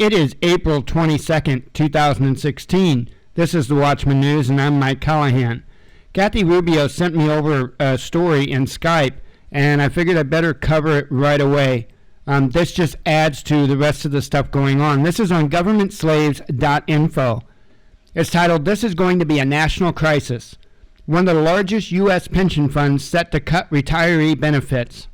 It is April 22nd, 2016. This is the Watchman News, and I'm Mike Callahan. Kathy Rubio sent me over a story in Skype, and I figured I'd better cover it right away. This just adds to the rest of the stuff going on. This is on governmentslaves.info. It's titled, "This is going to be a national crisis. One of the largest U.S. pension funds set to cut retiree benefits."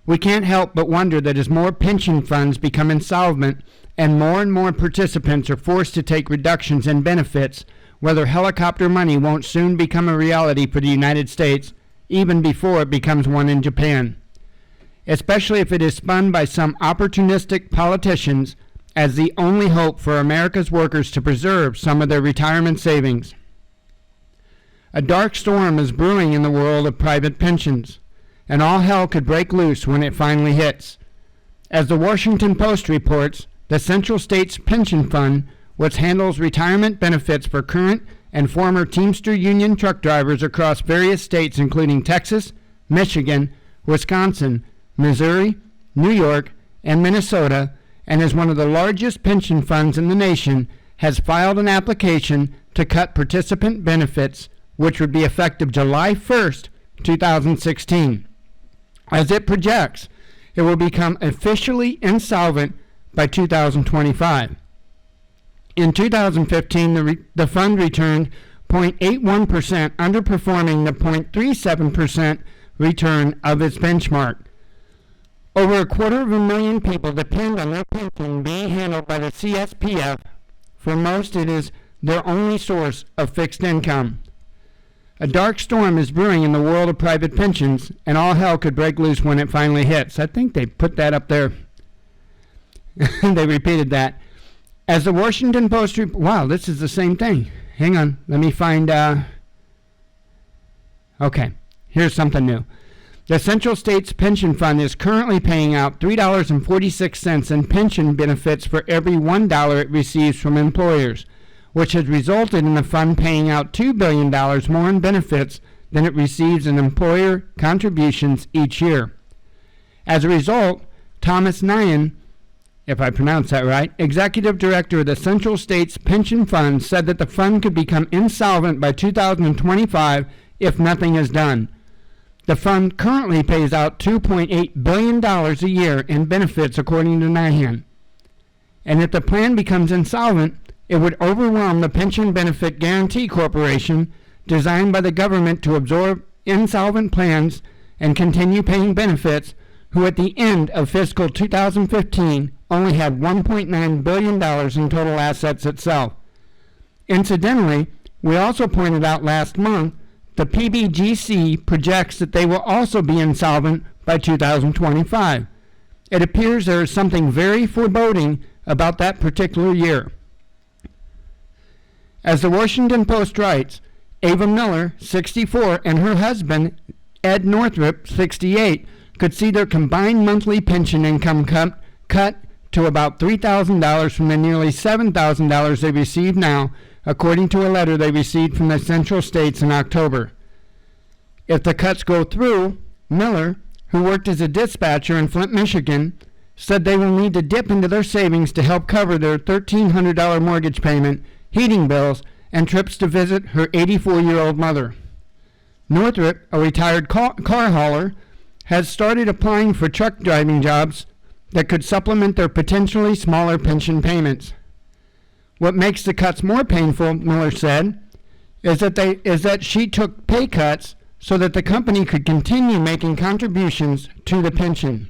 We can't help but wonder that as more pension funds become insolvent and more participants are forced to take reductions in benefits, whether helicopter money won't soon become a reality for the United States, even before it becomes one in Japan. Especially if it is spun by some opportunistic politicians as the only hope for America's workers to preserve some of their retirement savings. A dark storm is brewing in the world of private pensions, and all hell could break loose when it finally hits. As the Washington Post reports, the Central States Pension Fund, which handles retirement benefits for current and former Teamster Union truck drivers across various states including Texas, Michigan, Wisconsin, Missouri, New York, and Minnesota, and is one of the largest pension funds in the nation, has filed an application to cut participant benefits, which would be effective July 1st, 2016. As it projects, it will become officially insolvent by 2025. In 2015, the fund returned 0.81%, underperforming the 0.37% return of its benchmark. Over 250,000 people depend on their pension being handled by the CSPF. For most, it is their only source of fixed income. A dark storm is brewing in the world of private pensions, and all hell could break loose when it finally hits. I think they put that up there. They repeated that. As the Washington Post wow, this is the same thing. Hang on, let me find, okay, here's something new. The Central States Pension Fund is currently paying out $3.46 in pension benefits for every $1 it receives from employers, which has resulted in the fund paying out $2 billion more in benefits than it receives in employer contributions each year. As a result, Thomas Nyan, if I pronounce that right, executive director of the Central States Pension Fund, said that the fund could become insolvent by 2025 if nothing is done. The fund currently pays out $2.8 billion a year in benefits, according to Nyan. And if the plan becomes insolvent, it would overwhelm the Pension Benefit Guarantee Corporation, designed by the government to absorb insolvent plans and continue paying benefits, who at the end of fiscal 2015 only had $1.9 billion in total assets itself. Incidentally, we also pointed out last month, the PBGC projects that they will also be insolvent by 2025. It appears there is something very foreboding about that particular year. As the Washington Post writes, Ava Miller, 64, and her husband, Ed Northrup, 68, could see their combined monthly pension income cut to about $3,000 from the nearly $7,000 they receive now, according to a letter they received from the Central States in October. If the cuts go through, Miller, who worked as a dispatcher in Flint, Michigan, said they will need to dip into their savings to help cover their $1,300 mortgage payment, heating bills, and trips to visit her 84-year-old mother. Northrop, a retired car hauler, has started applying for truck driving jobs that could supplement their potentially smaller pension payments. What makes the cuts more painful, Miller said, is that she took pay cuts so that the company could continue making contributions to the pension.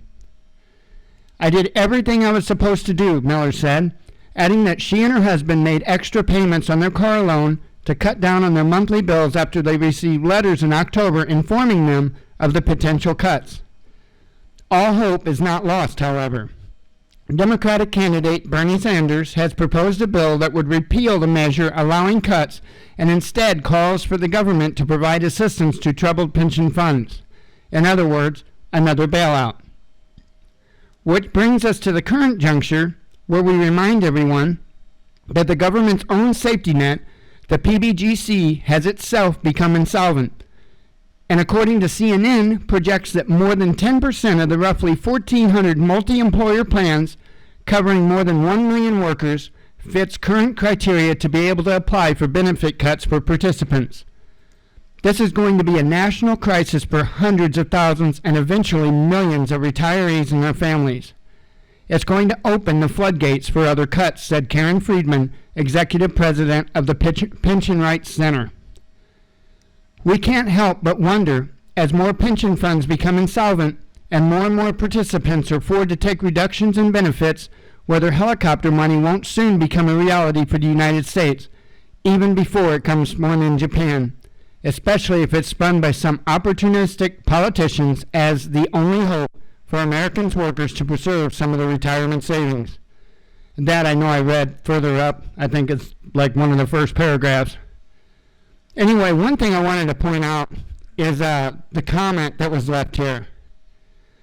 "I did everything I was supposed to do," Miller said, adding that she and her husband made extra payments on their car loan to cut down on their monthly bills after they received letters in October informing them of the potential cuts. All hope is not lost, however. Democratic candidate Bernie Sanders has proposed a bill that would repeal the measure allowing cuts and instead calls for the government to provide assistance to troubled pension funds. In other words, another bailout. Which brings us to the current juncture, where we remind everyone that the government's own safety net, the PBGC, has itself become insolvent, and according to CNN, projects that more than 10% of the roughly 1,400 multi-employer plans covering more than 1 million workers, fits current criteria to be able to apply for benefit cuts for participants. This is going to be a national crisis for hundreds of thousands and eventually millions of retirees and their families. It's going to open the floodgates for other cuts, said Karen Friedman, executive president of the Pension Rights Center. We can't help but wonder, as more pension funds become insolvent and more participants are forced to take reductions in benefits, whether helicopter money won't soon become a reality for the United States, even before it comes born in Japan, especially if it's spun by some opportunistic politicians as the only hope for Americans workers to preserve some of their retirement savings. That I know I read further up. I think it's like one of the first paragraphs. Anyway, one thing I wanted to point out is the comment that was left here.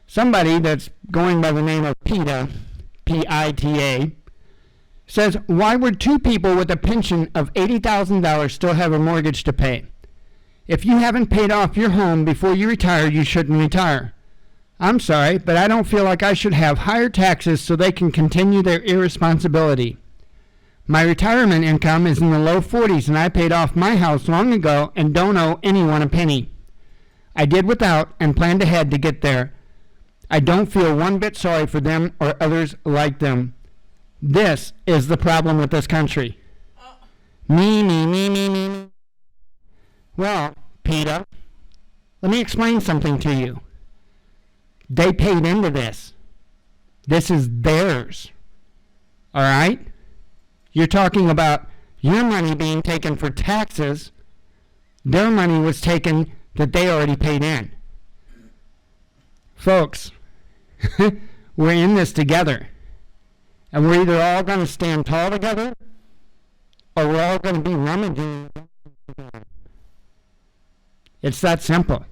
Somebody that's going by the name of PITA, P-I-T-A, says, why would two people with a pension of $80,000 still have a mortgage to pay? If you haven't paid off your home before you retire, you shouldn't retire. I'm sorry, but I don't feel like I should have higher taxes so they can continue their irresponsibility. My retirement income is in the low 40s and I paid off my house long ago and don't owe anyone a penny. I did without and planned ahead to get there. I don't feel one bit sorry for them or others like them. This is the problem with this country. Me. Well, Peter, let me explain something to you. They paid into this. This is theirs. All right? You're talking about your money being taken for taxes. Their money was taken that they already paid in. Folks, we're in this together. And we're either all going to stand tall together or we're all going to be rummaging together. It's that simple.